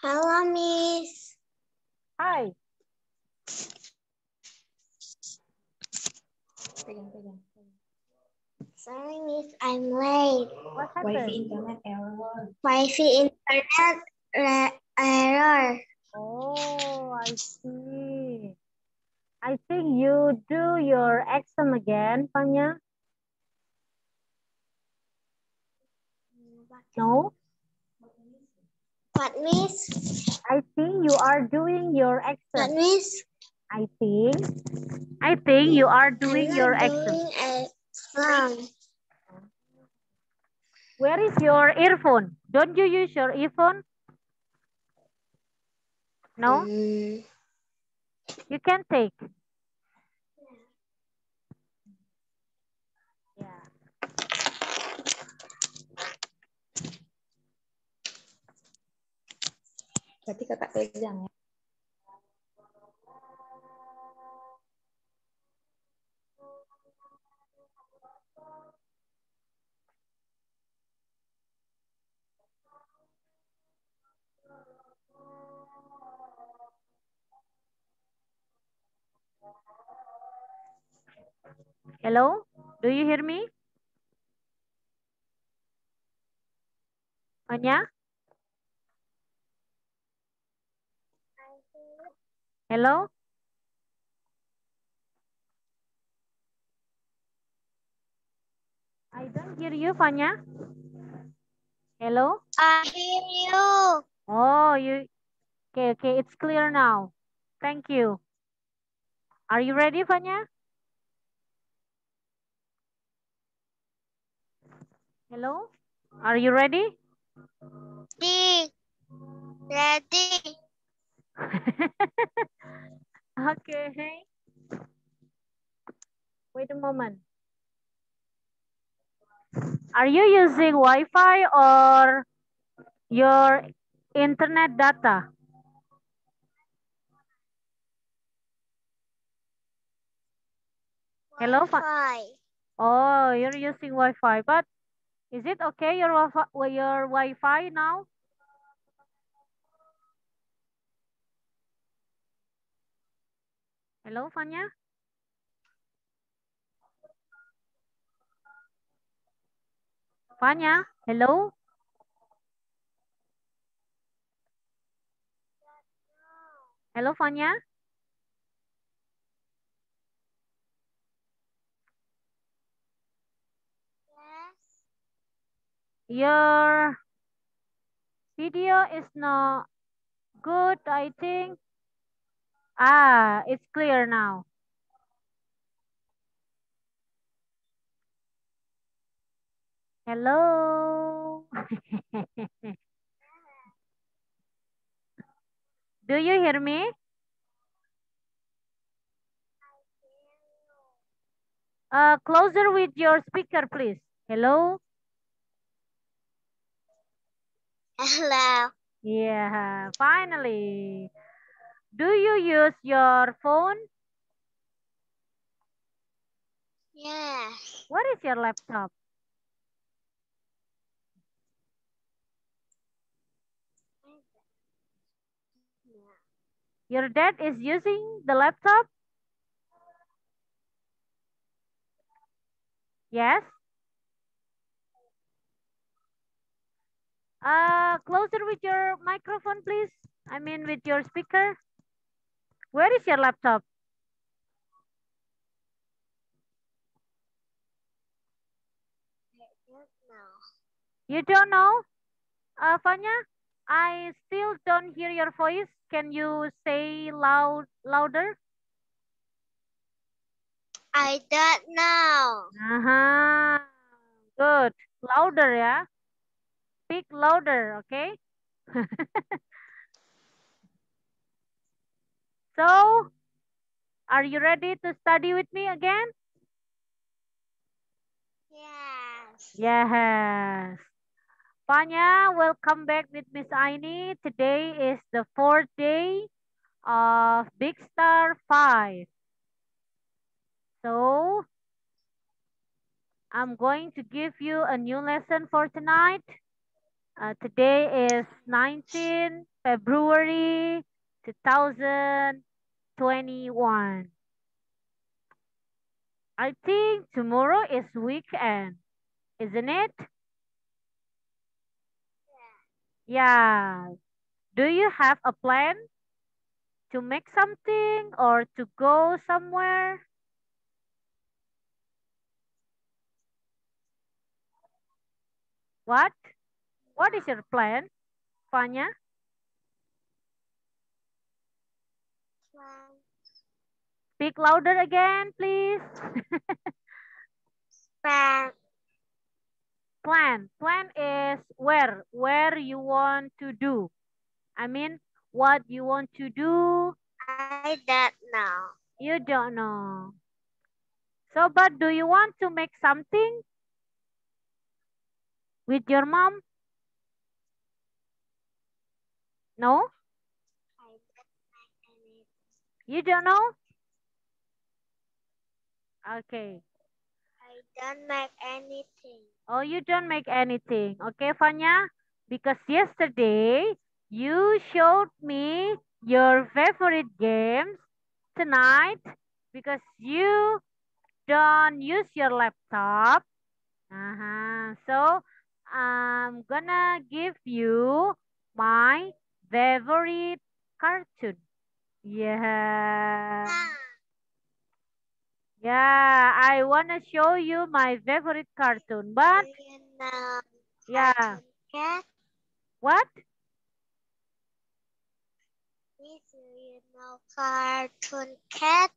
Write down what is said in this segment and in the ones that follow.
Hello, Miss. Hi. Sorry, Miss, I'm late. What happened? Wi-Fi internet error. Oh, I see. I think you do your exam again, Fanya? No? What, Miss? I think you are doing your What, exam. Miss? I think you are I'm doing your not exam. doing exam. Where is your earphone? Don't you use your earphone? No? Mm, You can take. Yeah. Berarti kakak pegang ya. Hello? Do you hear me? Fanya? Hello? I don't hear you, Fanya. Hello? I hear you. Oh, you okay, it's clear now. Thank you. Are you ready, Fanya? Hello? Are you ready? Ready. Okay. Wait a moment. Are you using Wi-Fi or your internet data? Hello? Wi-Fi. Oh, you're using Wi-Fi, but is it okay your Wi-Fi now? Hello, Fanya? Fanya? Hello? Hello, Fanya? Yes. Your video is not good, I think. Ah, it's clear now. Hello? Do you hear me? Closer with your speaker, please. Hello? Hello. Yeah, finally. Do you use your phone? Yes. What is your laptop? Your dad is using the laptop? Yes. Closer with your microphone, please. I mean with your speaker. Where is your laptop? No. You don't know? Fanya, I still don't hear your voice. Can you say louder? I don't know. Uh-huh. Good. Louder, yeah? Speak louder, okay? So, are you ready to study with me again? Yes. Yes. Fanya, welcome back with Miss Aini. Today is the fourth day of Big Star 5. So, I'm going to give you a new lesson for tonight. Today is 19 February 2021. I think tomorrow is weekend, isn't it? Yeah. Do you have a plan to make something or to go somewhere? What? What is your plan, Fanya? Plan. Speak louder again, please. Plan. Plan. Plan is where you want to do. I mean, what you want to do, I don't know. you don't know. So, but do you want to make something with your mom? No? I don't make any. You don't know? Okay. I don't make anything. Oh, you don't make anything. Okay, Fanya? Because yesterday you showed me your favorite games tonight because you don't use your laptop. So I'm gonna give you my favorite cartoon. Yeah. Ah, Yeah, I wanna show you my favorite cartoon. do But you know yeah, Cartoon Cat? what? Do you know Cartoon Cat?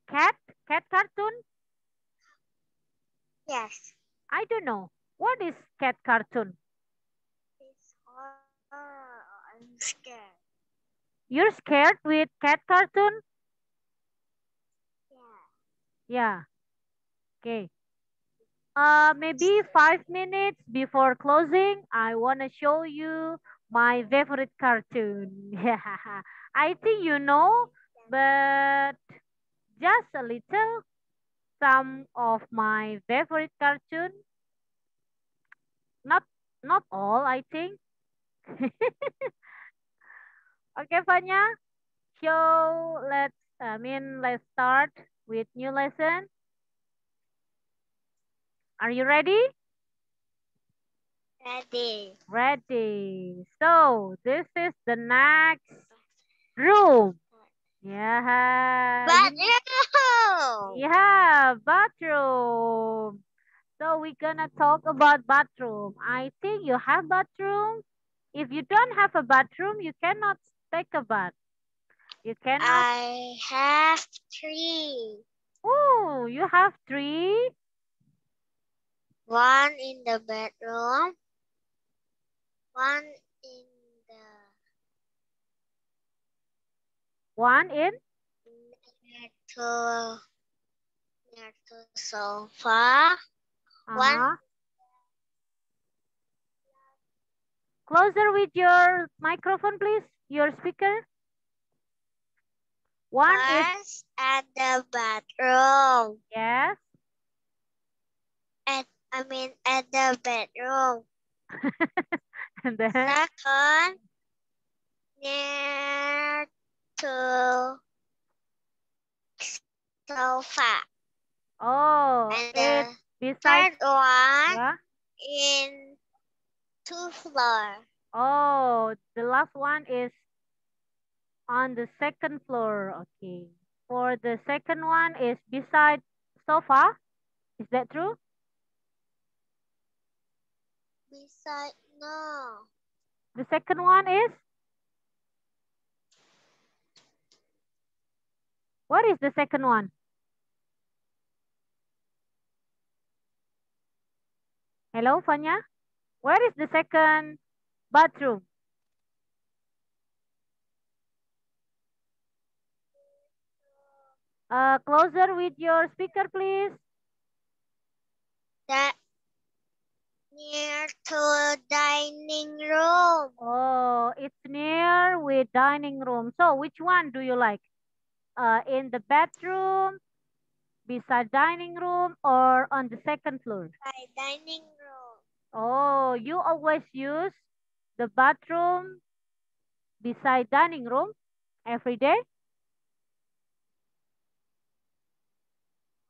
Cat? Cat cartoon? Yes. I don't know. What is cat cartoon? It's horror. I'm scared. You're scared with cat cartoon? Yeah. Yeah. Okay. Maybe 5 minutes before closing, I wanna show you my favorite cartoon. Yeah. I think you know, but just a little. Some of my favorite cartoon. Not not all, I think. Okay, Fanya. So let's start with new lesson. Are you ready? Ready. Ready. So this is the next room. Yeah. But you. Yeah, bathroom. So we're gonna talk about bathroom. I think you have bathroom. If you don't have a bathroom, you cannot take a bath. You cannot. I have 3. Oh, you have 3. One in the bedroom. One in the One in. near to near to sofa. One Uh-huh. Closer with your microphone, please. Your speaker. One is. was at the bathroom. Yes. At the bedroom. And then. Second, near to sofa. Oh, And it's the beside. third one Yeah. in 2 floor. Oh, the last one is on the second floor. Okay. For the second one is beside sofa. Is that true? Beside no. The second one is. What is the second one? Hello, Fanya? Where is the second bathroom? Closer with your speaker, please. That near to dining room. Oh, it's near with dining room. So which one do you like? In the bedroom, beside dining room, or on the second floor? By dining room. Oh, you always use the bathroom beside dining room every day?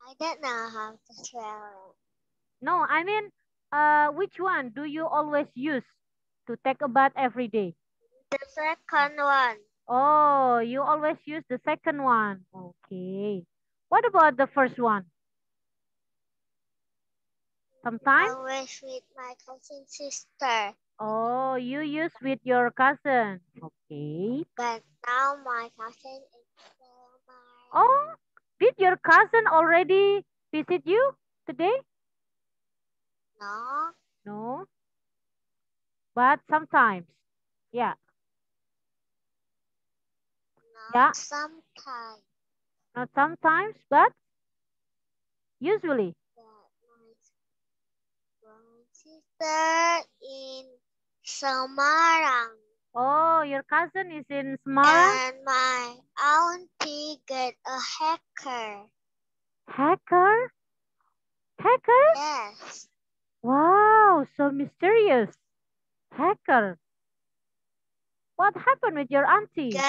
I don't know how to spell No, I mean, which one do you always use to take a bath every day? it. The second one. Oh, you always use the second one. Okay. What about the first one? Sometimes? Always with my cousin sister. Oh, you use with your cousin. Okay. But now my cousin is my Oh, did your cousin already visit you today? no, No, but sometimes. Yeah, yeah, not sometimes. not sometimes, but usually. But my sister in Semarang Oh, your cousin is in Semarang? and my auntie get a hacker. Hacker? Hacker? Yes, Wow, so mysterious. Hacker. What happened with your auntie?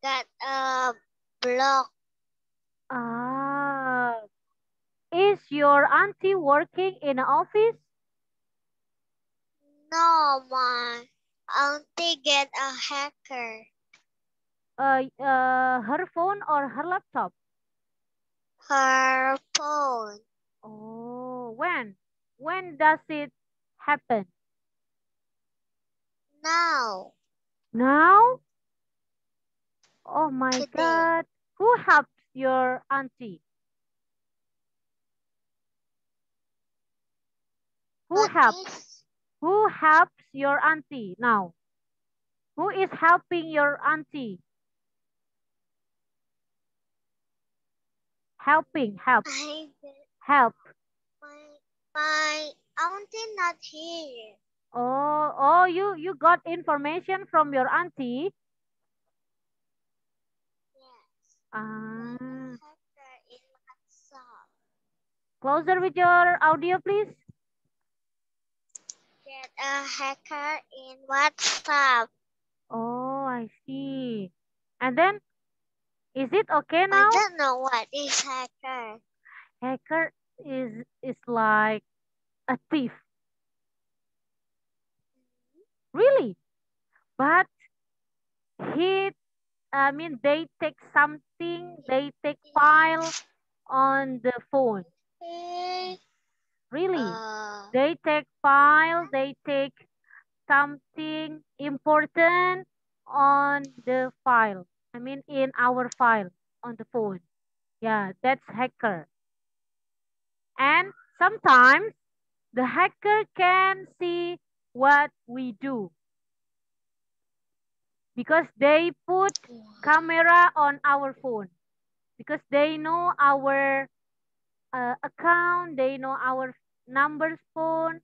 got a block. Ah, is your auntie working in an office? No, my auntie get a hacker. Her phone or her laptop? Her phone. Oh, when? When does it happen? Now, Now? Oh my today. God. Who helps your auntie? Who What helps? is Who helps your auntie now? Who is helping your auntie? Helping, help, I help. my auntie not here. Oh, you got information from your auntie? Yes. Ah, Hacker in WhatsApp. closer with your audio, please. Get a hacker in WhatsApp. Oh, I see. And then, is it okay I now? don't know what is hacker. Hacker is like a thief. Really? But he, I mean, they take something, they take file on the phone. Okay. Really? They take file, they take something important on the file. I mean, in our file on the phone. Yeah, that's hacker. And sometimes the hacker can see what we do because they put camera on our phone because they know our account, they know our numbers phone,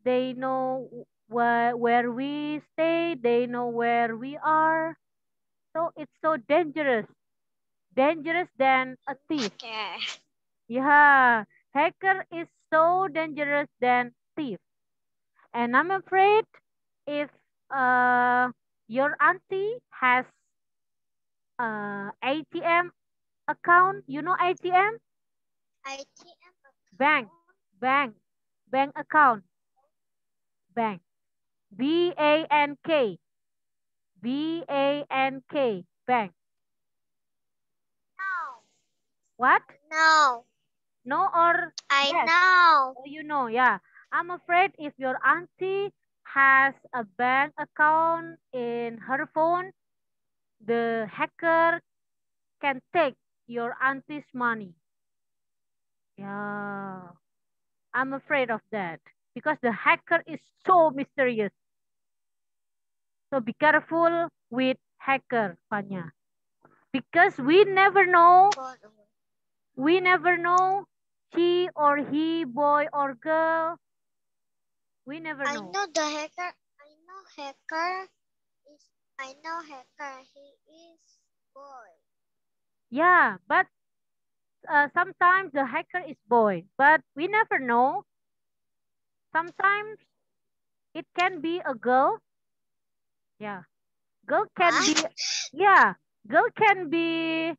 they know where we stay, they know where we are. So it's so dangerous, dangerous than a thief. Okay. Yeah, hacker is so dangerous than thief. And I'm afraid if your auntie has ATM account, you know ATM? ITM Bank, bank, bank account, bank. BANK, BANK, bank. No. What? No. No or I yes? know. Oh, you know, yeah. I'm afraid if your auntie has a bank account in her phone, the hacker can take your auntie's money. Yeah, I'm afraid of that because the hacker is so mysterious. So be careful with hacker, Fanya. Because we never know she or he, boy or girl. We never I know. know the hacker. I know hacker is. I know hacker. He is boy. Yeah, but sometimes the hacker is boy, but we never know Sometimes it can be a girl. Yeah. Girl can be, What? yeah, girl can be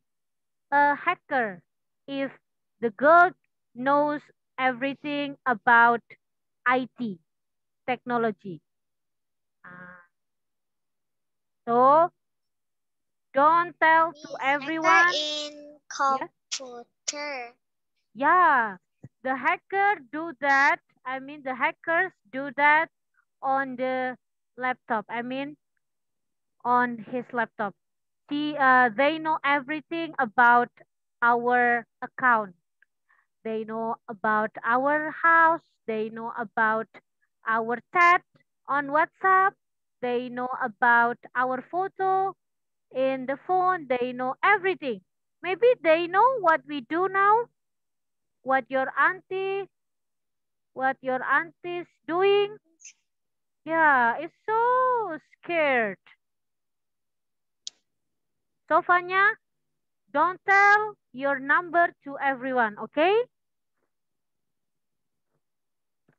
a hacker if the girl knows everything about IT, technology. Ah, so don't tell to Means hacker everyone. in Yeah, computer. yeah. The hacker do that. I mean, the hackers do that on the laptop. I mean, on his laptop. They know everything about our account. They know about our house. They know about our chat on WhatsApp. They know about our photo in the phone. They know everything. Maybe they know what we do now, what your auntie's doing. Yeah, it's so scared. So Fanya, don't tell your number to everyone, okay?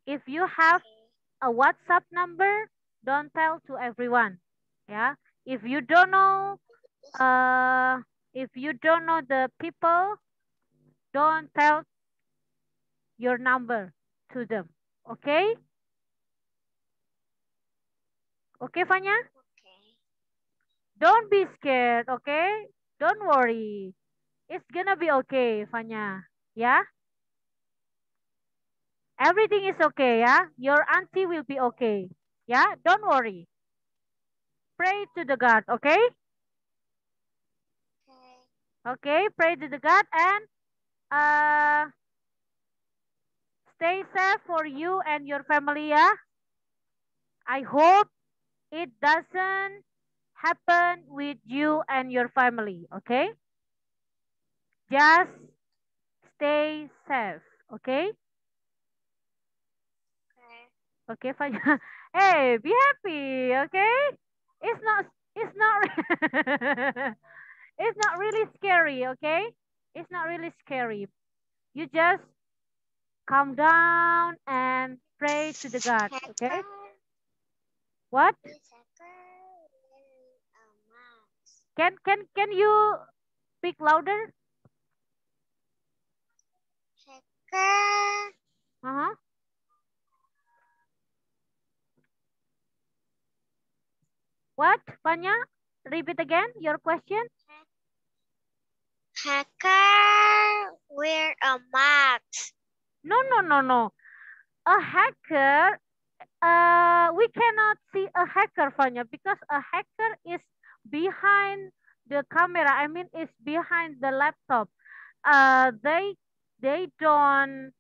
If you have Okay. a WhatsApp number, don't tell to everyone. Yeah. If you don't know, uh, if you don't know the people, don't tell your number to them. Okay? Okay, Fanya? Okay. Don't be scared, okay? Don't worry. It's gonna be okay, Fanya. Yeah? Everything is okay, yeah? Your auntie will be okay. Yeah? Don't worry. Pray to the God, okay? Okay. Okay, pray to the God and uh stay safe for you and your family, yeah? I hope it doesn't happen with you and your family, okay? Just stay safe, okay? Okay. Okay, fine. Hey, be happy, okay? It's not it's not it's not really scary, okay? It's not really scary. You just calm down and pray to the God, okay? Hacker What? is hacker wearing a mask. Can you speak louder? Hacker. Uh-huh. What, Panya? Repeat again your question. Hacker wear a mask. No, no, no, no. A hacker, we cannot see a hacker, Fanya, because a hacker is behind the camera. I mean, it's behind the laptop. They don't.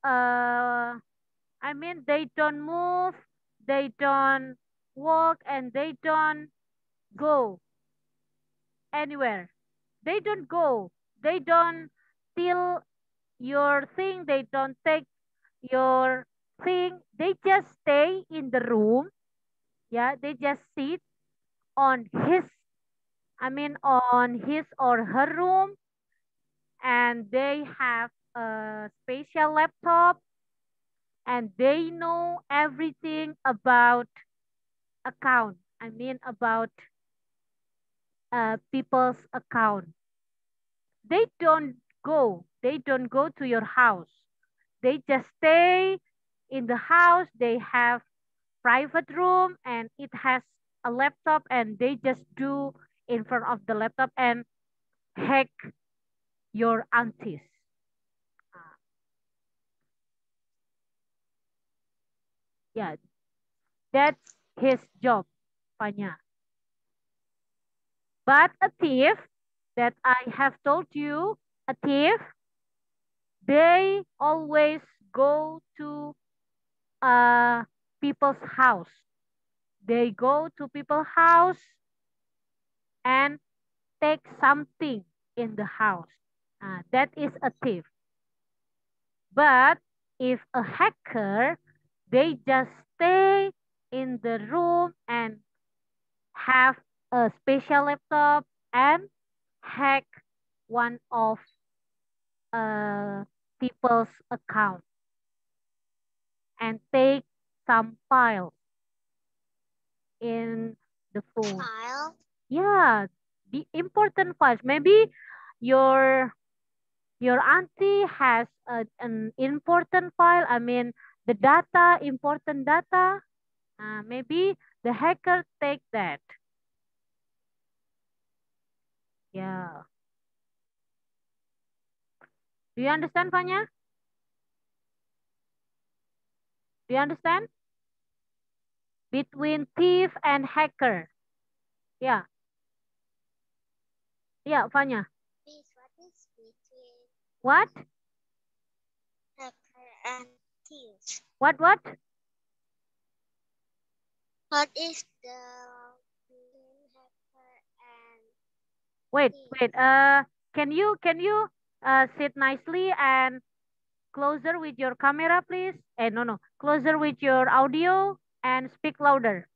I mean, they don't move, they don't walk, and they don't go anywhere. They don't go. They don't steal your thing. They don't take your thing. They just stay in the room. Yeah, they just sit on on his or her room, and they have a special laptop, and they know everything about account. About people's account. They don't go. They don't go to your house. They just stay in the house. They have private room and it has a laptop and they just do in front of the laptop and hack your aunties. Uh, yeah, that's his job, Panya. But a thief that I have told you, a thief, they always go to people's house. They go to people's house and take something in the house. That is a thief. But if a hacker, they just stay in the room and have a special laptop and hack one of people's account. and take some files in the phone. File. Yeah, the important files. Maybe your auntie has an important file. I mean, the data, important data. Maybe the hacker take that. Yeah. Do you understand, Fanya? Do you understand? Between thief and hacker. Yeah. Yeah, Fanya. Miss, what is between What? hacker and thief? What? What is the between hacker and Wait. thief? Can you sit nicely and closer with your camera, please? No. Closer with your audio and speak louder.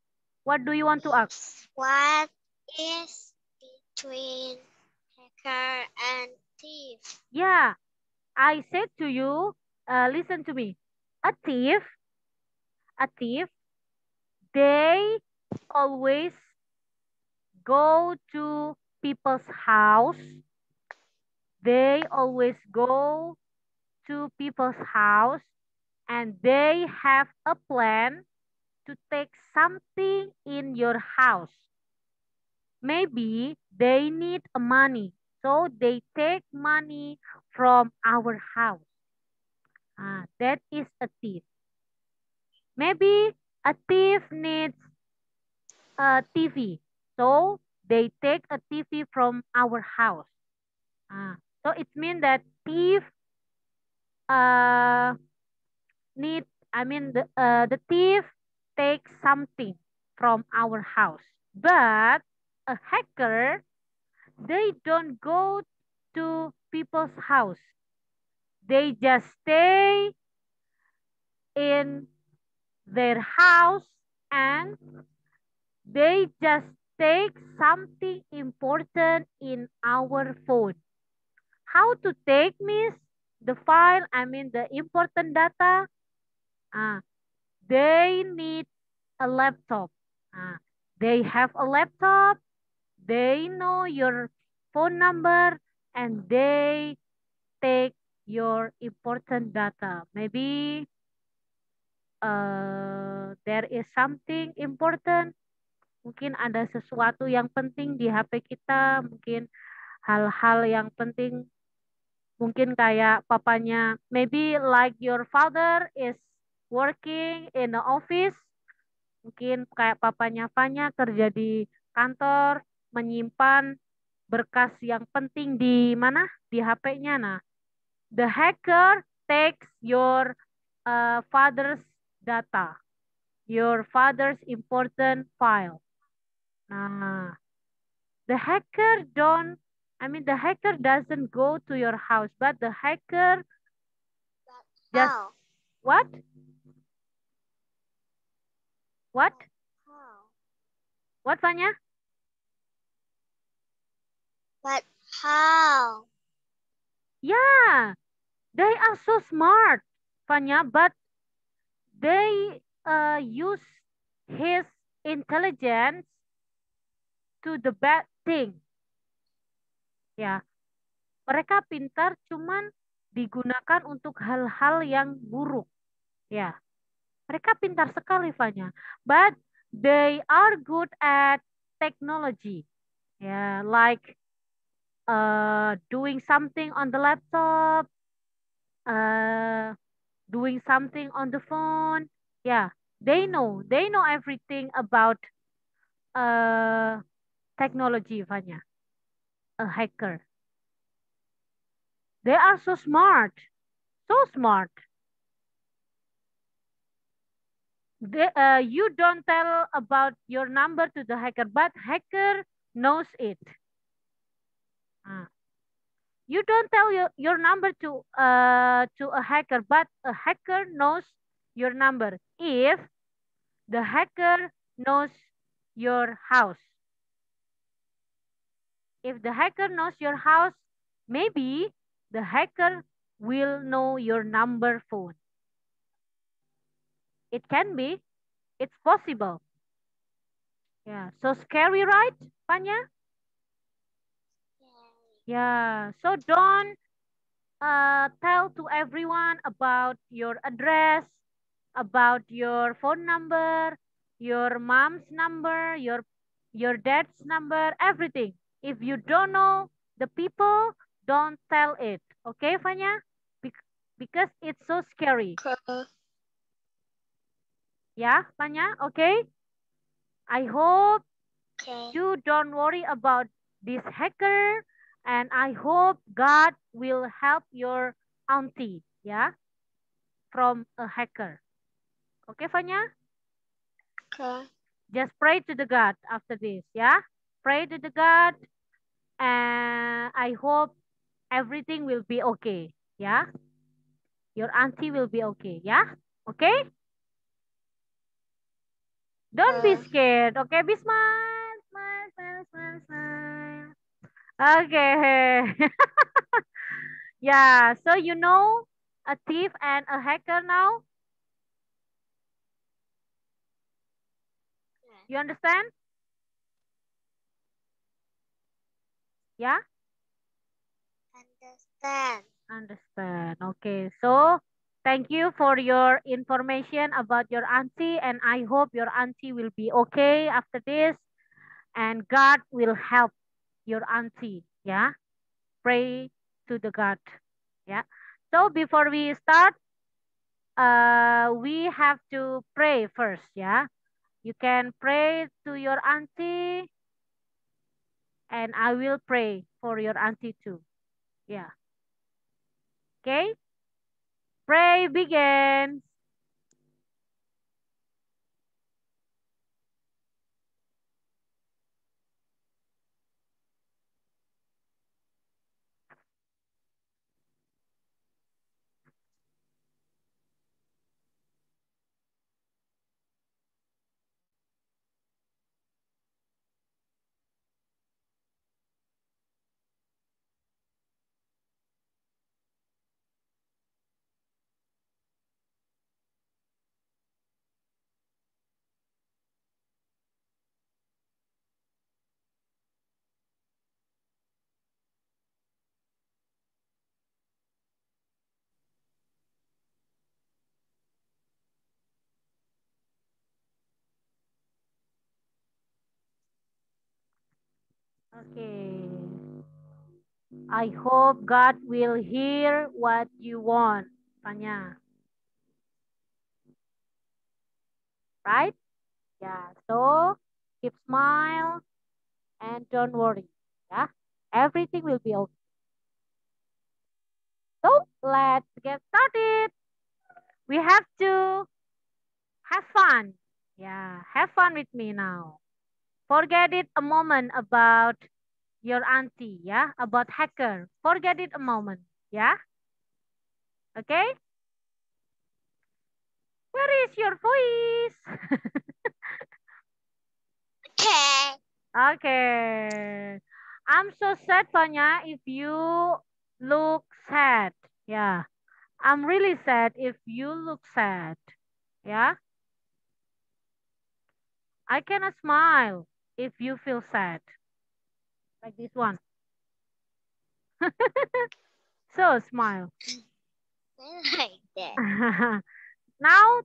What do you want to ask? Miss, what is between hacker and thief? Yeah, I said to you, listen to me. A thief, they always go to people's house. They always go to people's house and they have a plan to take something in your house. Maybe they need money, so they take money from our house. That is a thief. Maybe a thief needs a TV, so they take a TV from our house. So it means that thief uh, need, the thief takes something from our house. But a hacker, they don't go to people's house. They just stay in their house and they just take something important in our phone. How to take, Miss? The file, the important data. They need a laptop. They have a laptop. They know your phone number and they take your important data. Maybe there is something important. Mungkin ada sesuatu yang penting di HP kita. Mungkin hal-hal yang penting. Mungkin kayak papanya. Maybe like your father is working in the office. Mungkin kayak papanya Fanya kerja di kantor. Menyimpan berkas yang penting di mana? Di HP-nya. Nah, the hacker takes your father's data, your father's important file. Nah, the hacker the hacker doesn't go to your house, but the hacker just, How? what? What? How? What, Fanya? But how? Yeah, they are so smart, Fanya, but they use his intelligence to the bad thing. Ya, mereka pintar cuman digunakan untuk hal-hal yang buruk. Ya, mereka pintar sekali, Fanya. But they are good at technology. Yeah, like doing something on the laptop, doing something on the phone. Yeah, they know everything about technology, Vanya. A hacker. They are so smart, so smart. You don't tell about your number to the hacker, but hacker knows it. You don't tell your number to a hacker, but a hacker knows your number if the hacker knows your house. If the hacker knows your house, maybe the hacker will know your number phone. It can be. It's possible. Yeah. So scary, right, Panya? Yeah. So don't tell to everyone about your address, about your phone number, your mom's number, your dad's number, everything. If you don't know the people, don't tell it. Okay, Fanya? Because it's so scary. Okay. Yeah, Fanya? Okay? I hope Okay. you don't worry about this hacker, and I hope God will help your auntie, yeah, from a hacker. Okay, Fanya? Okay. Just pray to the God after this, yeah? Pray to the God, and I hope everything will be okay, yeah? Your auntie will be okay, yeah? Okay? Don't be scared, okay? Be smile, smile, smile, smile, smile. Okay. Yeah, so you know a thief and a hacker now? You understand? Yeah? Understand. Understand. Okay, so thank you for your information about your auntie, and I hope your auntie will be okay after this, and God will help your auntie. Yeah? Pray to the God. Yeah? So before we start, we have to pray first. Yeah? You can pray to your auntie, and I will pray for your auntie too. Yeah. Okay? Pray begins. Okay. I hope God will hear what you want, Panya. Right? Yeah. So keep smile and don't worry. Yeah. Everything will be okay. So let's get started. We have to have fun. Yeah. Have fun with me now. Forget it a moment about your auntie. Yeah. About hacker. Forget it a moment. Yeah. Okay. Where is your voice? Okay. Okay. I'm so sad, Fanya, if you look sad. Yeah. I'm really sad if you look sad. Yeah. I cannot smile if you feel sad. Like this one. So smile. I like that. Now,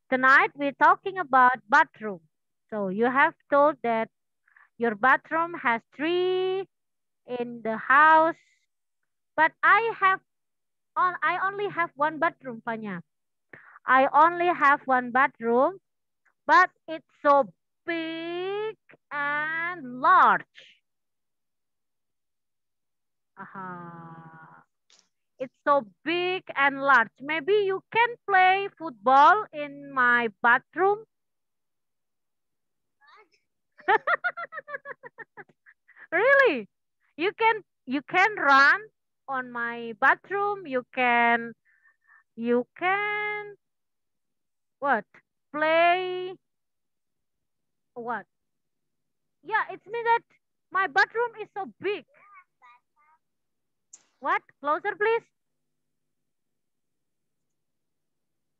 tonight we're talking about bathroom. So you have told that your bathroom has three in the house, but I only have one bathroom, Fanya. I only have one bathroom, but it's so big and large. It's so big and large. Maybe you can play football in my bathroom. Really? You can run on my bathroom. You can what? Play what? Yeah, it's me that my bathroom is so big. What? Closer, please.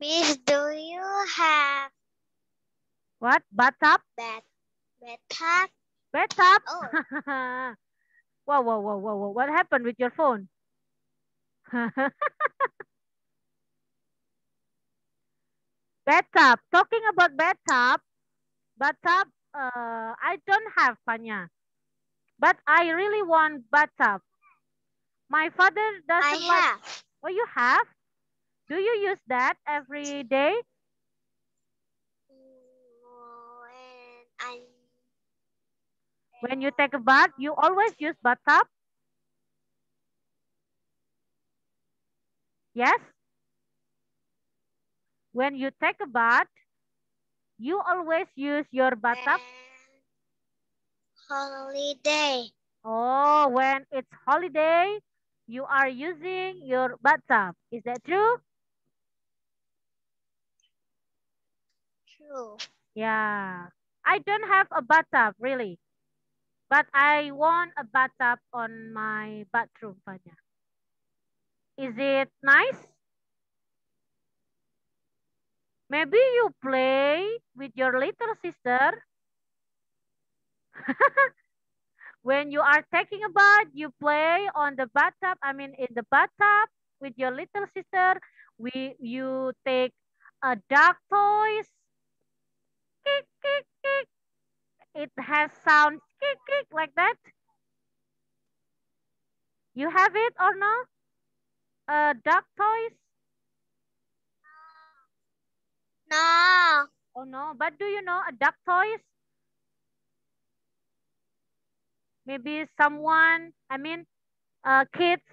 Miss, do you have What? Bathtub? bathtub? Bathtub? Oh, Whoa, whoa, whoa, whoa, whoa. What happened with your phone? Bathtub. Talking about bathtub, I don't have, Panya. But I really want bathtub. My father I doesn't like. have. Oh, you have? Do you use that every day? And When you take a bath, you always use bathtub? Yes? When you take a bath, you always use your bathtub? holiday. Oh, when it's holiday, you are using your bathtub. Is that true? True. Yeah. I don't have a bathtub, really. But I want a bathtub on my bathroom, Panya. Is it nice? Maybe you play with your little sister. When you are taking a bath, you play on the bathtub. I mean, in the bathtub with your little sister. You take a dog toys. Kick, kick, kick. It has sounds kick, kick like that. You have it or no? Dog toys? No. Oh no, but do you know a duck toys? Maybe someone, kids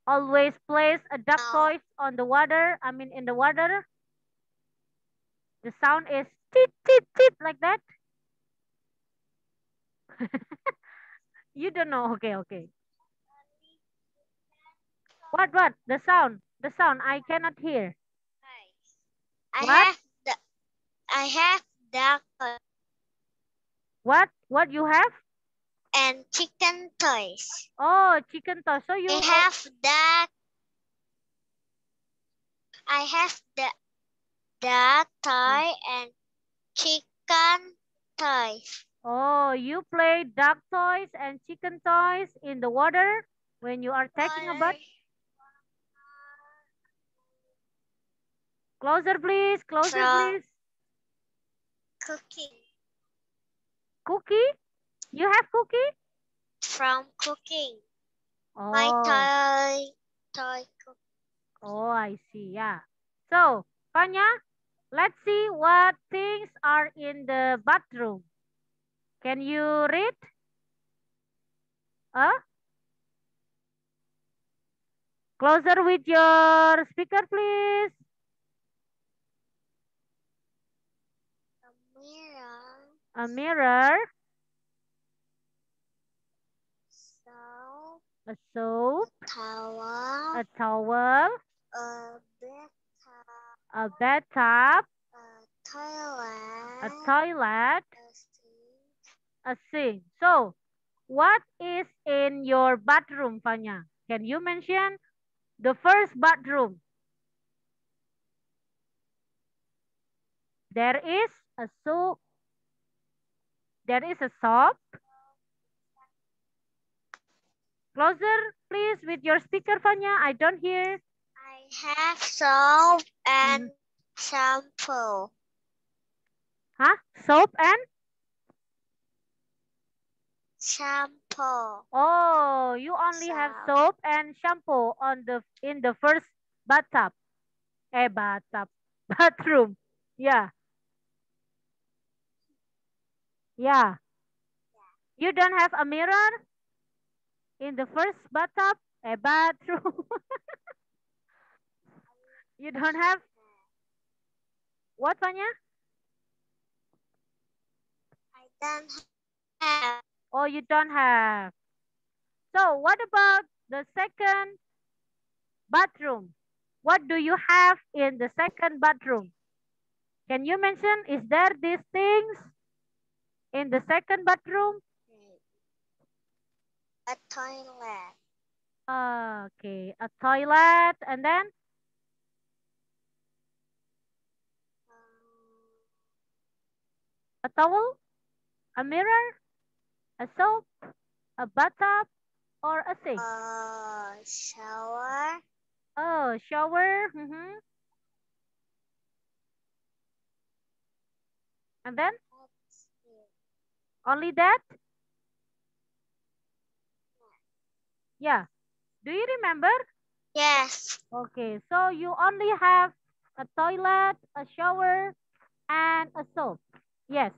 always plays a duck No. toys on the water. I mean, in the water. The sound is tit, tit, tit like that. You don't know. Okay, okay. What? The sound. The sound. I cannot hear. I What? have the I have duck toy What you have? and chicken toys. Oh, chicken toys. So you, I have duck. I have the duck toy and chicken toys. oh, you play duck toys and chicken toys in the water when you are taking a bath? Closer, please. Closer, From please. cooking. Cookie? You have cookie? From cooking. My Oh, toy cooking. oh, I see. Yeah. So, Panya, let's see what things are in the bathroom. Can you read? Huh? Closer with your speaker, please. A mirror. A mirror, Soap. a soap, Towel. a towel, A bathtub. a bathtub, A a toilet. toilet, A sink. a sink. So, what is in your bathroom, Panya? Can you mention the first bathroom? There is a soap. There is a soap. Closer, please, with your speaker, Fanya. I don't hear. I have soap and shampoo. Huh? Soap and? Shampoo. Oh, you only have soap and shampoo in the first bathtub. Bathtub. Bathroom. Yeah. Yeah. You don't have a mirror in the first bathtub? Bathroom. You don't have what, Fanya? I don't have. Oh, you don't have. So, what about the second bathroom? What do you have in the second bathroom? Can you mention, is there these things in the second bathroom? A toilet. Okay, a toilet, and then A towel, a mirror, a soap, a bathtub, or a sink? Shower. Oh, shower. Mm-hmm. And then only that? Yeah. Do you remember? Yes. Okay, so you only have a toilet, a shower, and a soap. Yes.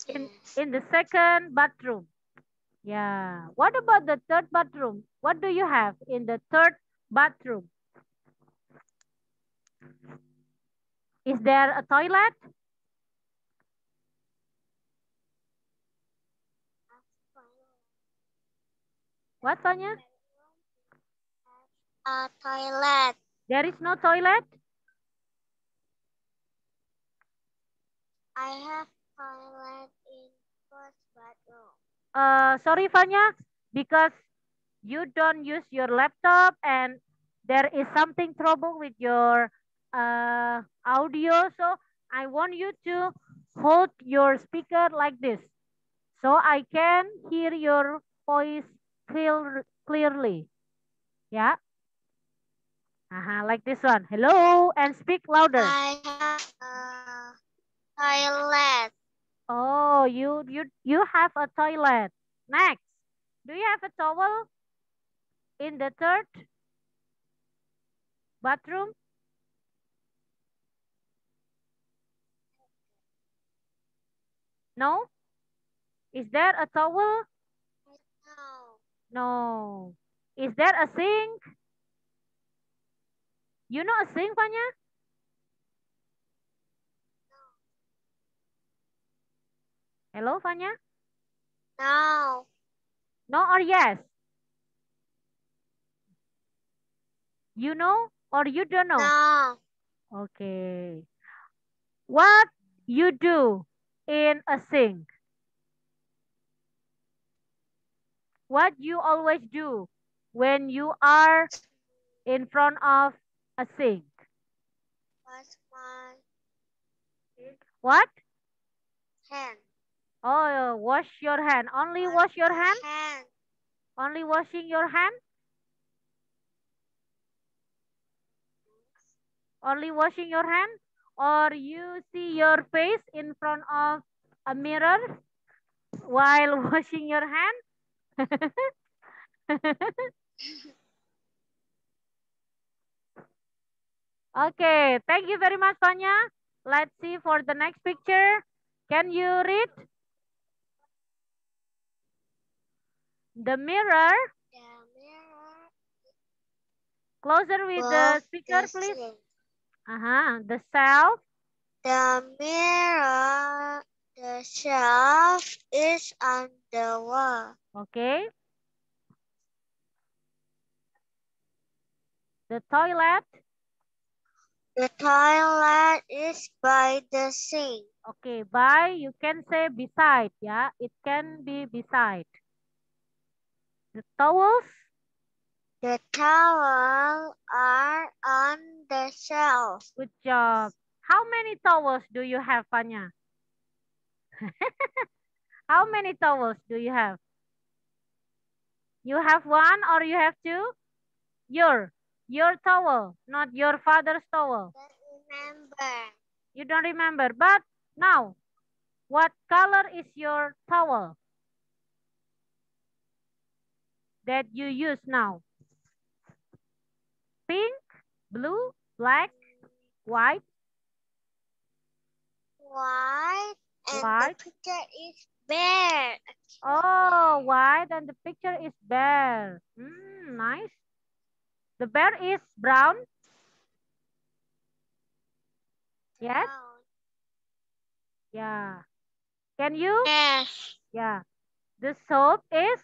In Yes. in the second bathroom. Yeah. What about the third bathroom? What do you have in the third bathroom? Is there a toilet? What, Tanya? A toilet. There is no toilet? I have toilet in first bathroom. Sorry, Fanya, because you don't use your laptop and there is something trouble with your audio. So I want you to hold your speaker like this so I can hear your voice clearly. Yeah. Like this one. Hello, and speak louder. I have a toilet. Oh, you have a toilet. Next, do you have a towel in the third bathroom? No? Is there a towel? No. No. Is there a sink? You know a sink, Fanya? Hello, Fanya? No. No or yes? You know or you don't know? No. Okay. What you do in a sink? What you always do when you are in front of a sink? Wash my What? hand. Oh, wash your hand. Only Wash wash your my hand? hand. Only washing your hand? Only washing your hand? Or you see your face in front of a mirror while washing your hand? Okay, thank you very much, Tanya. Let's see for the next picture. Can you read? The mirror. The mirror Closer with the above speaker, the please. sink. The shelf. The mirror, the shelf is on the wall. Okay. The toilet. The toilet is by the sink. Okay, by, you can say beside, yeah? It can be beside. The towels. The towels are on the shelf. Good job. How many towels do you have, Fanya? How many towels do you have? You have one or you have two? Your towel, not your father's towel. Don't remember. You don't remember. But now, what color is your towel that you use now? Pink, blue, black, white, White and the white. picture is bear. Oh, white and the picture is bear. Nice. The bear is brown. Yes? Brown. Yeah. Can you? Yes. Yeah. The soap is?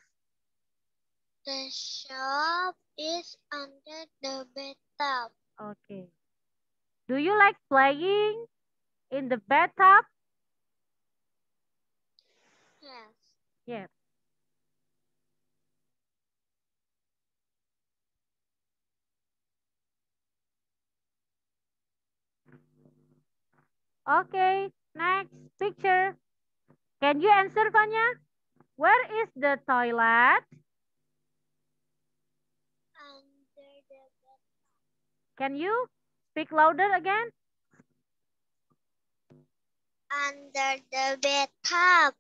The shop is under the bathtub. Okay. Do you like playing in the bathtub? Yes. Yes. Okay, next picture. Can you answer, Fanya? Where is the toilet? Under the bed. Can you speak louder again? Under the bathtub.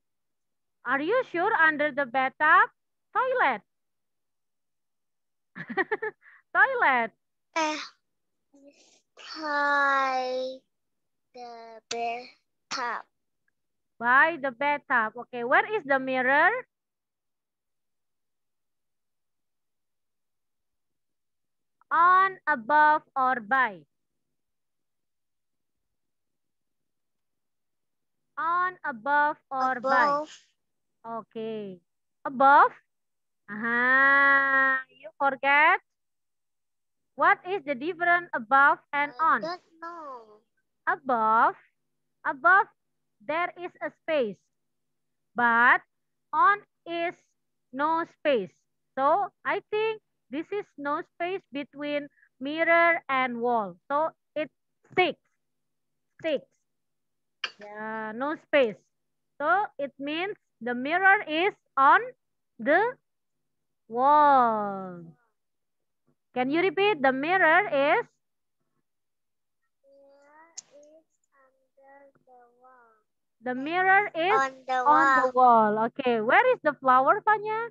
Are you sure under the bathtub? Toilet. Toilet. By the bathtub. By the bathtub. Okay, where is the mirror? On, above, or by? On, above, or by? Above. Okay. Above? You forget? What is the difference above and I on? don't know. Above, there is a space. But on is no space. So I think this is no space between mirror and wall. So it's six. Six. Yeah, no space. So it means the mirror is on the wall. Can you repeat? The mirror is Under the wall. the mirror is On the on the wall. wall. Okay, where is the flower, Fanya?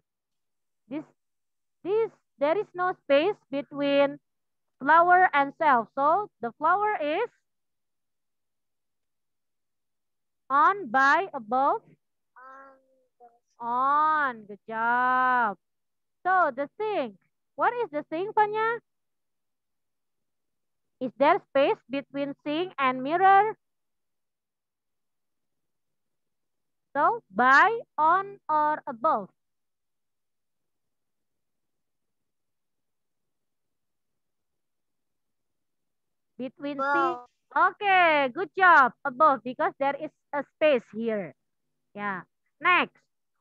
This there is no space between flower and self. So the flower is on, by, above, On the on. Good job. So the sink. What is the sink, Fanya? Is there space between sink and mirror? So by, on, or above? Between sink. above. Okay, good job. Above because there is a space here. Yeah. Next,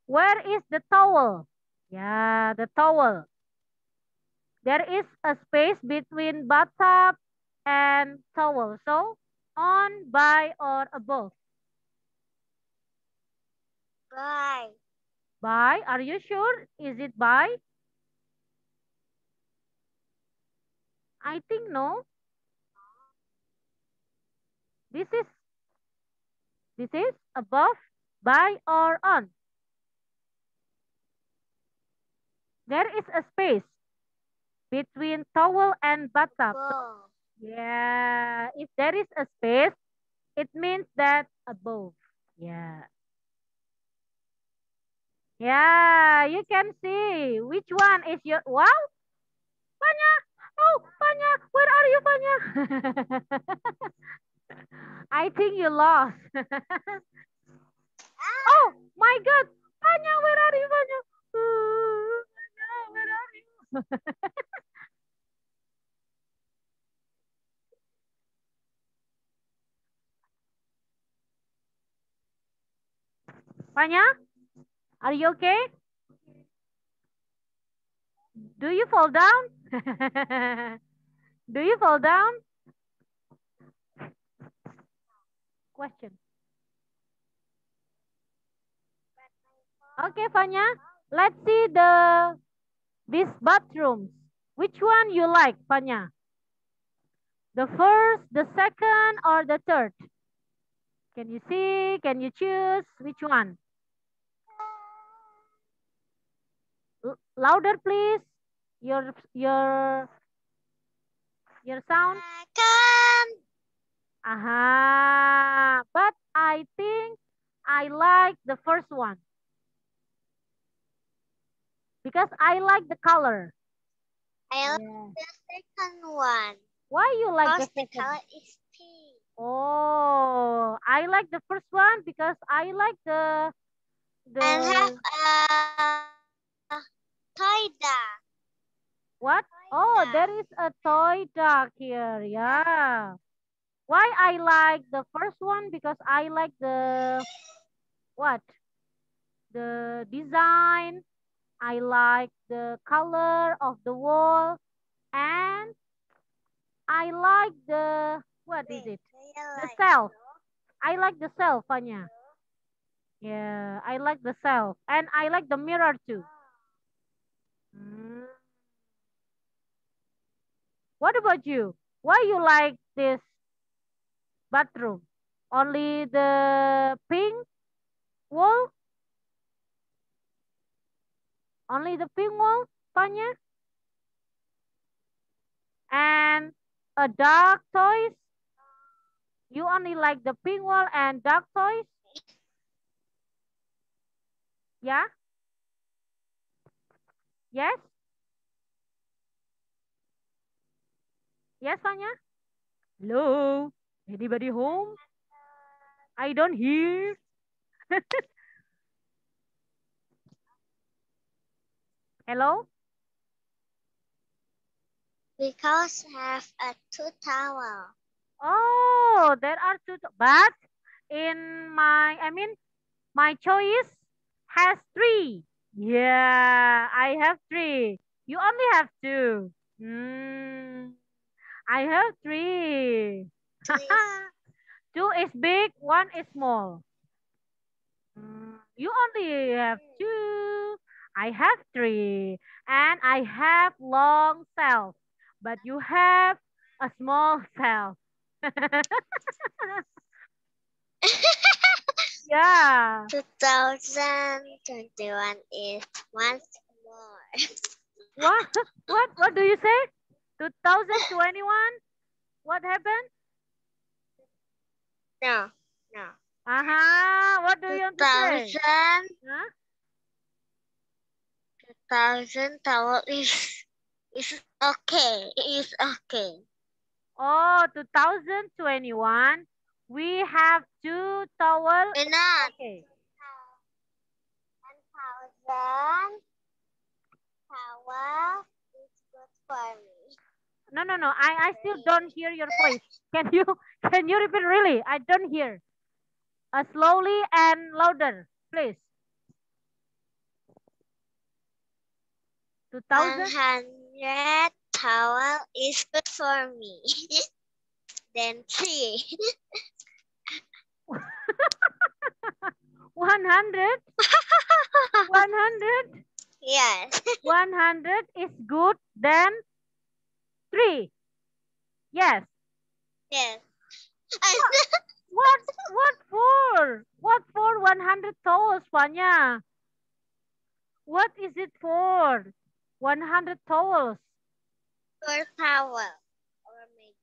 where is the towel? Yeah, the towel. There is a space between bathtub and towel. So, on, by, or above? By. By. Are you sure? Is it by? I think no. This is above, by, or on. There is a space between towel and bathtub. So, Above. yeah, if there is a space, it means that above. Yeah. Yeah, you can see which one is your, wow, Fanya. Oh, Fanya, where are you, Fanya? I think you lost. Oh, my God. Fanya, where are you, Fanya? Fanya, where are you? Fanya, are you okay? Do you fall down? Do you fall down? Question. Okay, Fanya. Let's see these bathrooms. Which one you like, Fanya? The first, the second, or the third? Can you see? Can you choose? Which one? Louder, please. Your sound. Second. Aha. But I think I like the first one because I like the color. I like Yeah. the second one. Why you like the Because the second? color is pink. Oh, I like the first one because I like And have the a toy dog. what? Oh, there is a toy dog here. Yeah. Why I like the first one? Because I like the what? The design. I like the color of the wall. And I like the, what is Wait, it? do you The like self. dog? I like the self, Fanya. Yeah, I like the self. And I like the mirror too. Mm. What about you? Why you like this bathroom? Only the pink wall? Only the pink wall, Fanya? And a dark toys? You only like the pink wall and dark toys? Yeah? Yes? Yes, Fanya? Hello? Anybody home? I don't hear. Hello? Because have a two towel. Oh, there are two. But in my, I mean, my choice has three. Yeah, I have three. You only have two. I have three. Please. Two is big, one is small. You only have two. I have three. And I have long self. But you have a small self. Yeah. 2021 is once more. What? What do you say? 2021? What happened? No, no. What do you want to say? 2000, Huh? 2000 towel is okay. It's okay. Oh, 2021. We have two towels. Enough. Okay. 1000 towel is good for me. No. I still don't hear your voice. Can you repeat really? I don't hear. Slowly and louder, please. 2000. 100 towel is good for me. Then 3. 100. 100. Yes. 100 is good. Then 3. Yes. Yes. What for? What for 100 towels, Fanya? What is it for? 100 towels. For towel. Or maybe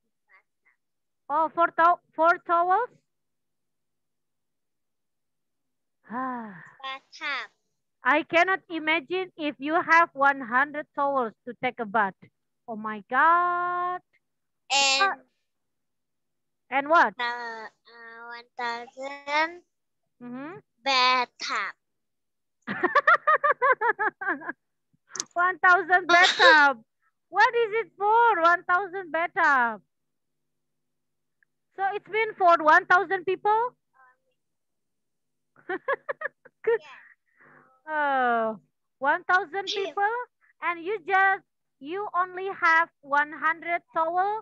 Oh, four towels? bathtub. I cannot imagine if you have 100 towels to take a bath. Oh my God. And And what? 1000 Mm-hmm. bathtub. 1,000 bathtub. What is it for? 1,000 bathtub. So it's been for 1,000 people? Oh, 1,000 people? And you only have 100 towel?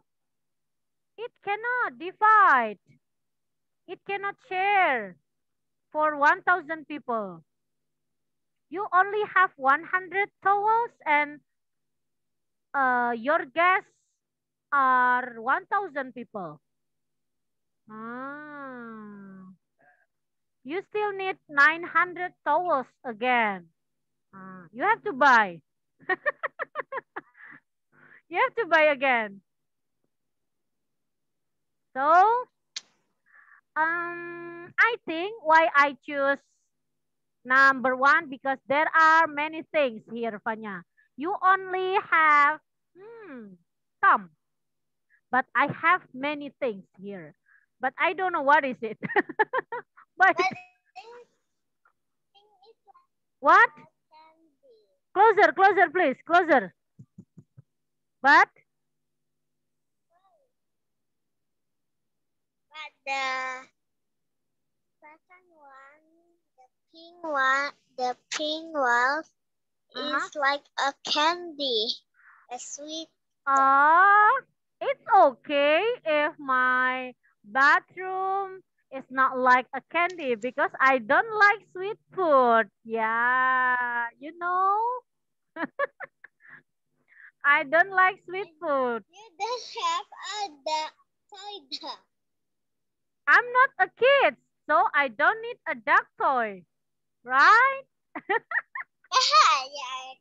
It cannot divide. It cannot share for 1,000 people. You only have 100 towels and your guests are 1,000 people. Ah. You still need 900 towels again. You have to buy. You have to buy again. So, I think why I choose number 1 because there are many things here, Fanya. You only have some, but I have many things here. But I don't know what is it. But what? Closer, please, closer. But the second one, the pink one is like a candy, a sweet. it's okay if my bathroom It's not like a candy because I don't like sweet food. Yeah, you know, I don't like sweet food. You don't have a soda. I'm not a kid, so I don't need a duck toy, right? Yeah.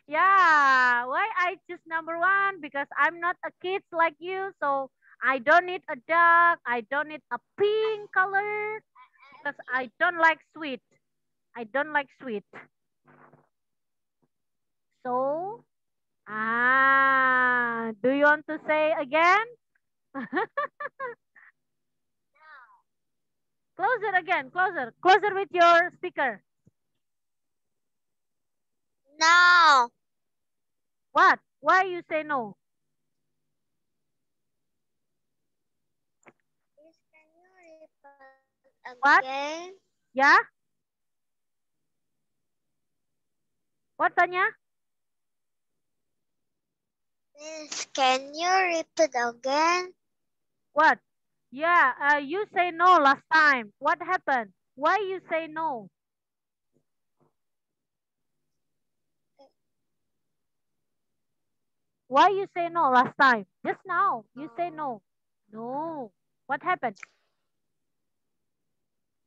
Yeah, why I choose number one? Because I'm not a kid like you, so I don't need a duck. I don't need a pink color because I don't like sweet. I don't like sweet. So, do you want to say again? Closer again, closer. Closer with your speaker. No. What? Why you say no? Please, can you repeat What? again? Yeah? What, Tanya? Please, can you repeat again? What? Yeah, you say no last time. What happened? Why you say no? Why you say no last time? Just now, you say no. No. What happened?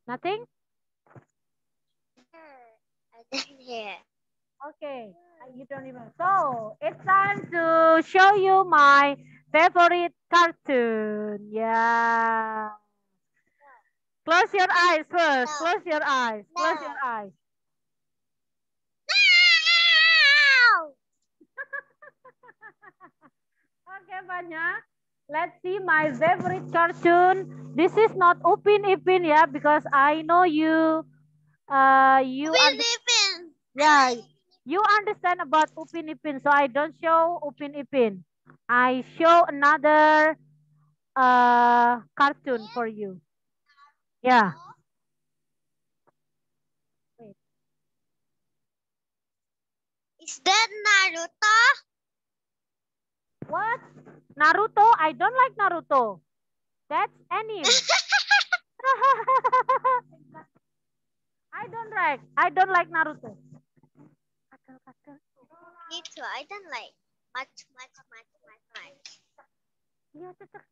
Nothing? I didn't hear. Okay, you don't even. So, it's time to show you my favorite cartoon. Yeah. Close your eyes first. No. Close your eyes. Close No. your eyes. No. Okay, Vanya. Let's see my favorite cartoon. This is not Upin Ipin, yeah, because I know you. Philippines. Yeah, you understand about Upin Ipin, so I don't show Upin Ipin. I show another cartoon for you. Yeah. Wait. Is that Naruto? What? Naruto? I don't like Naruto. That's anime. I don't like Naruto. Me too. I don't like much. Iya, tetep.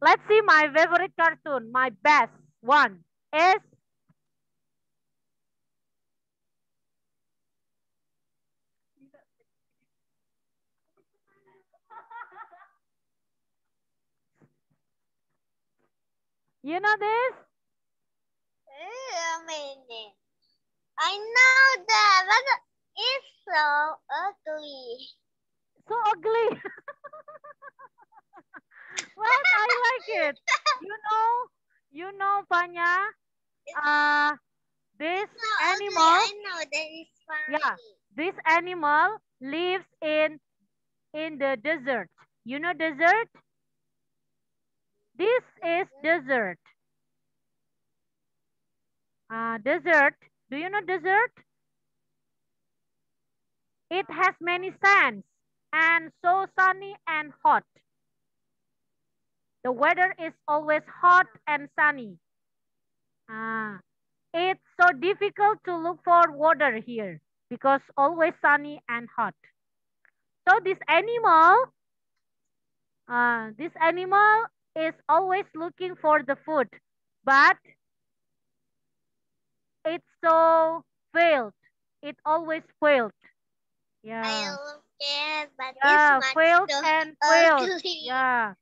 Let's see my favorite cartoon. My best one is you know this? Wait a minute. I know that, but it's so ugly. So ugly. But I like it. You know, Panya, uh, this It's so ugly. animal, I know that it's yeah, funny. this animal lives in the desert. You know desert? This is desert. Desert. Do you know desert? It has many sands and so sunny and hot. The weather is always hot and sunny. It's so difficult to look for water here because always sunny and hot. So this animal is always looking for the food, but it's so failed. It always failed. I Yeah. love it, but it's Yeah, much failed so and failed. ugly. Yeah.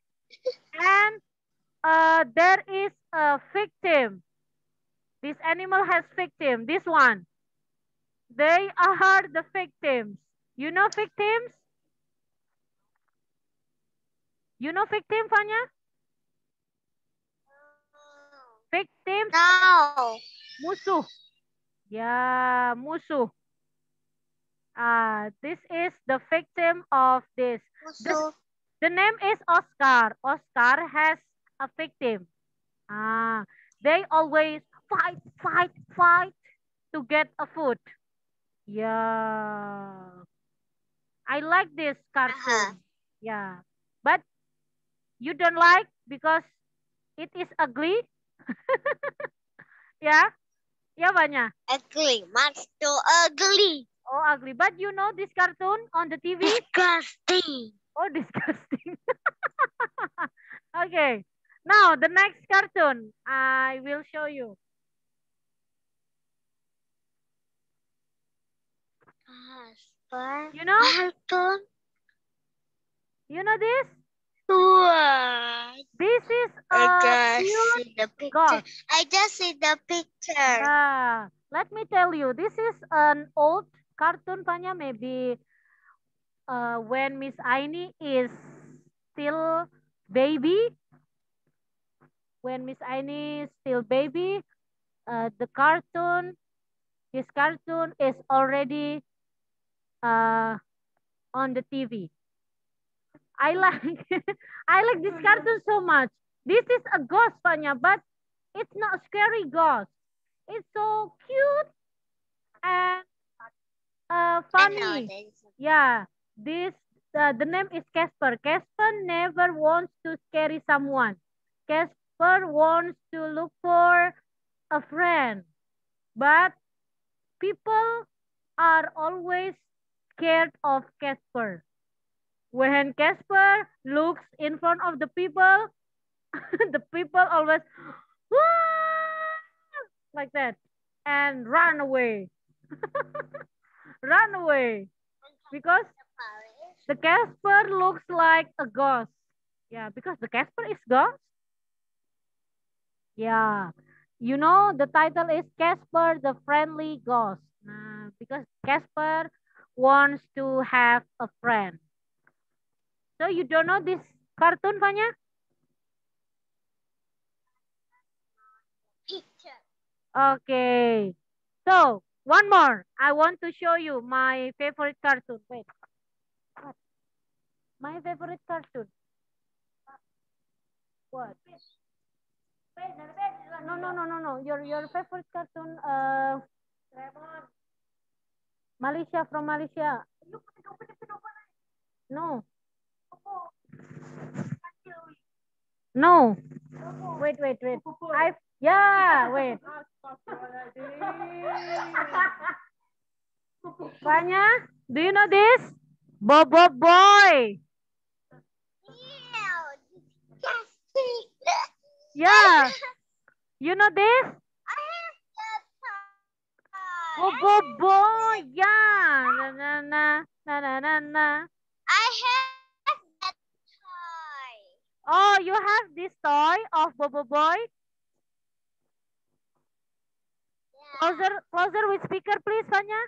And there is a victim. This animal has victim. This one. They are the victims. You know victims? You know victim, Fanya? Victims No. musuh. Yeah, musuh. This is the victim of this. Musuh. The name is Oscar. Oscar has a victim. Ah, they always fight to get a food. Yeah. I like this cartoon. Yeah. But you don't like because it is ugly? Yeah. Yeah, Vanya. Ugly. Much too ugly. Oh, ugly. But you know this cartoon on the TV? Disgusting. Oh, disgusting. Okay. Now, the next cartoon, I will show you. Casper. You know? Cartoon. You know this? What? This is I a just cute see the picture. ghost. I just see the picture. Yeah. Let me tell you, this is an old cartoon, Panya. Maybe when Miss Aini is still baby. When Miss Aini is still baby, the cartoon, this cartoon is already uh, on the TV. I like I like this cartoon so much. This is a ghost, Panya, but it's not a scary ghost. It's so cute and I know funny. this. Yeah, this the name is Casper. Casper never wants to scary someone. Casper wants to look for a friend, but people are always scared of Casper. When Casper looks in front of the people, the people always like that and run away, run away because the Casper looks like a ghost. Yeah, because the Casper is ghost. Yeah, you know the title is Casper the Friendly Ghost. Because Casper wants to have a friend. So you don't know this cartoon, Vanya? Picture. Okay. So, one more. I want to show you my favorite cartoon. Wait. What? My favorite cartoon. What? No, no, no, no, no. Your favorite cartoon, Malaysia, from Malaysia. No. No. Wait, wait, wait. Yeah, wait. Vanya, do you know this? Bobo Boy. Yeah. You know this? Bobo Boy. Yeah. Na na na na na na na. I have that toy. Oh, you have this toy of Bobo Boy? Closer with speaker, please, Vanya.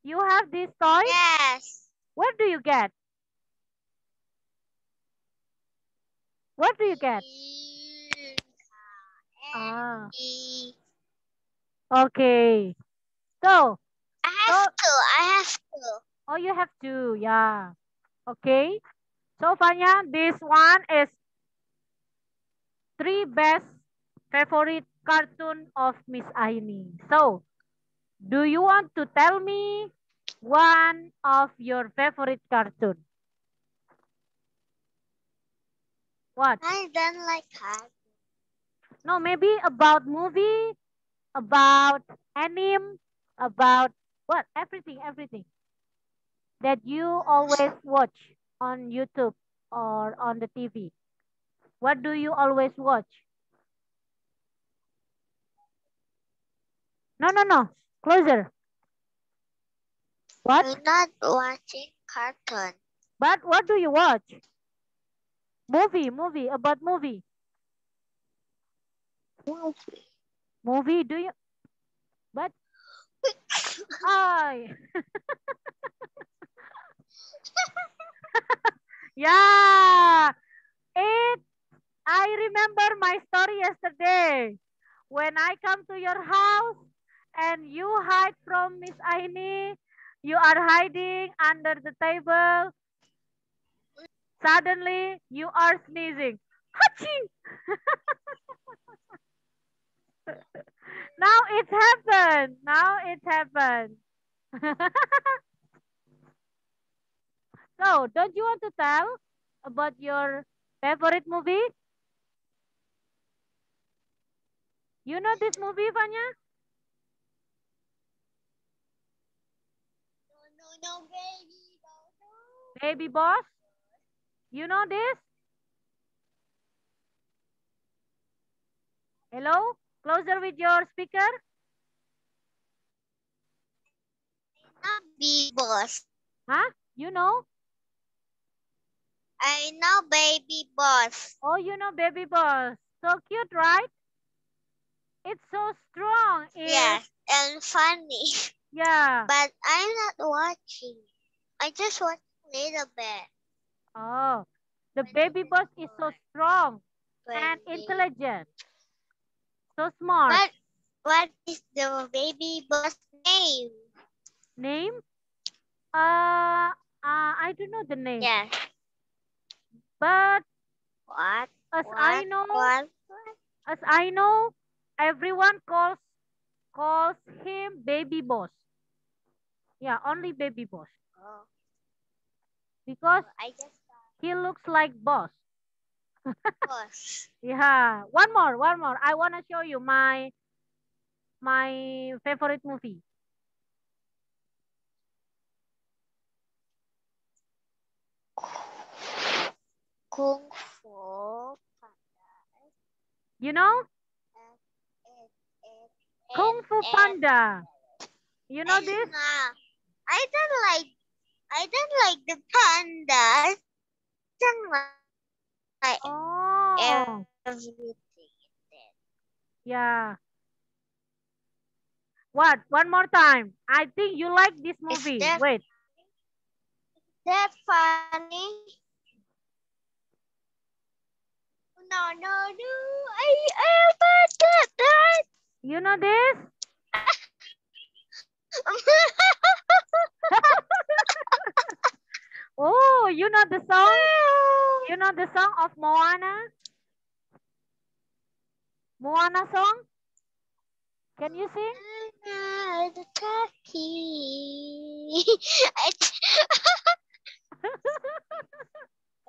You have this toy? Yes. What do you get? What do you get? Ah, okay. So, I have to. oh, you have to, yeah. Okay. So, Vanya, this one is 3 best favorite cartoon of Miss Aini. So, do you want to tell me one of your favorite cartoon? What? I don't like that. No, maybe about movie, about anime, about what? Everything, everything that you always watch on YouTube or on the TV. What do you always watch? No, no, no. Closer. What? I'm not watching cartoon. But what do you watch? Movie, about movie. Movie, do you? But, I. Yeah. I remember my story yesterday. When I come to your house and you hide from Miss Aini, you are hiding under the table. Suddenly, you are sneezing. Hachi! Now it's happened. Now it's happened. So, don't you want to tell about your favorite movie? You know this movie, Vanya? No, baby. No. Baby Boss? You know this? Hello? Closer with your speaker. Not Baby Boss. Huh? You know? I know Baby Boss. Oh, you know Baby Boss. So cute, right? It's so strong. Yes, and funny. Yeah. But I'm not watching. I just watch a little bit. Oh, the Baby Boss is so strong and Baby. intelligent. So smart. What is the Baby Boss name? Name? I don't know the name. Yes. But What? as What? I know, What? as I know, everyone calls him Baby Boss. Yeah, only Baby Boss. Oh, Because I just he looks like boss. boss. Yeah. One more. I wanna show you my favorite movie. Kung Fu You know? Kung Fu Panda. You know this? I don't like the panda. I don't like Oh, everything. yeah. What? One more time. I think you like this movie. Wait. That funny? No. I forgot that. You know this? Oh, you know the song? You know the song of Moana? Moana song? Can you sing? The turkey.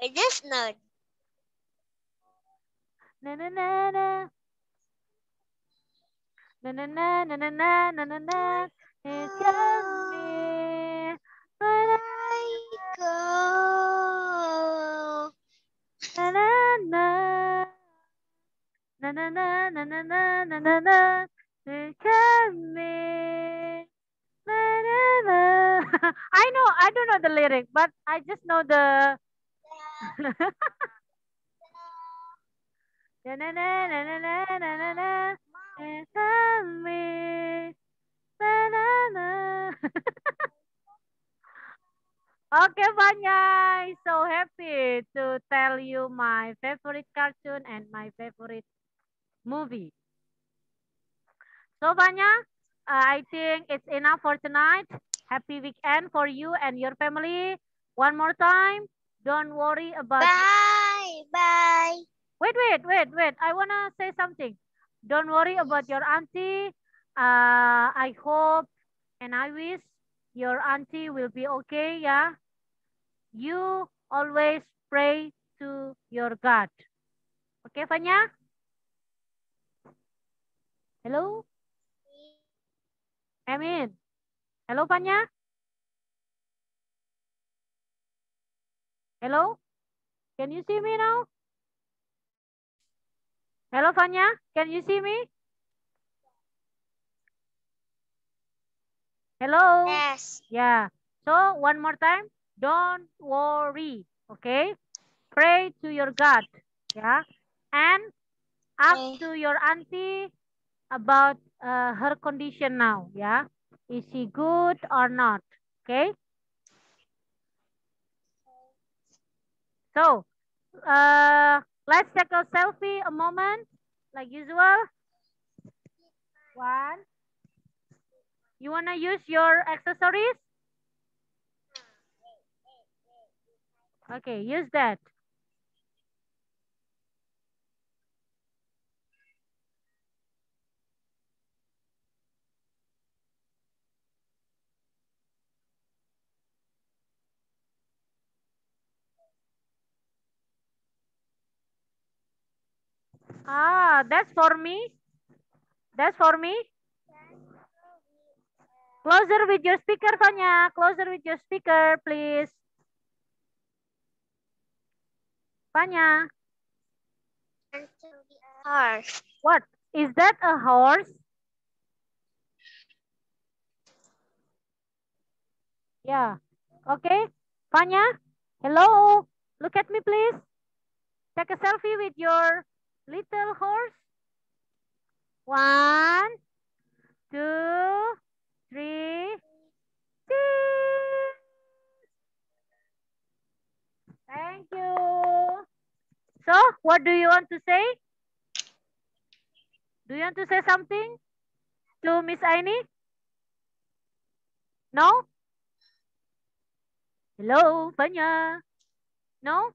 I just know. Na na na na. Na na na na na na na na na. It's just me. Na I go. na na na. Na na na na na na na na na. It's just me. Na na na. I don't know the lyric, but I just know the na na na na na na na na na. It's just me. Na na na. Okay, Vanya, I'm so happy to tell you my favorite cartoon and my favorite movie. So, Vanya, I think it's enough for tonight. Happy weekend for you and your family. One more time, don't worry about... Bye. Wait. I want to say something. Don't worry about your auntie. I hope and I wish your auntie will be okay, yeah? You always pray to your God. Okay, Fanya? Hello? Amin. Hello, Fanya? Hello? Can you see me now? Hello, Fanya? Can you see me? Hello? Yes. Yeah. So, one more time. Don't worry. Okay? Pray to your God. Yeah? And ask to your auntie about her condition now. Yeah? Is she good or not? Okay? So, let's take a selfie a moment, like usual. One. You want to use your accessories? Okay, use that. Ah, that's for me. That's for me. Closer with your speaker, Fanya. Closer with your speaker, please. Fanya. Horse. What? Is that a horse? Yeah. Okay. Fanya. Hello. Look at me, please. Take a selfie with your little horse. 1, 2, 3. Cheese. Thank you. So, what do you want to say? Do you want to say something to Miss Aini? No? Hello, Fanya. No?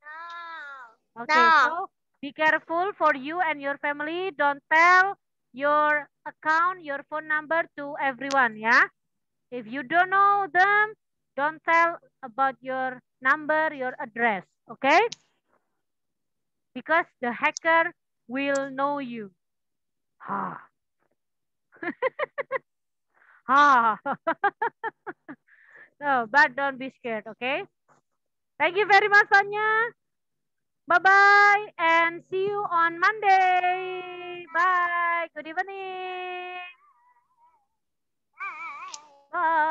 No. Okay, No. so be careful for you and your family. Don't tell your account, your phone number to everyone, yeah? If you don't know them, don't tell about your number, your address, okay? Because the hacker will know you. Ha. Ha. No, but don't be scared, okay? Thank you very much, Sonia. Bye-bye and see you on Monday. Bye. Good evening. Bye.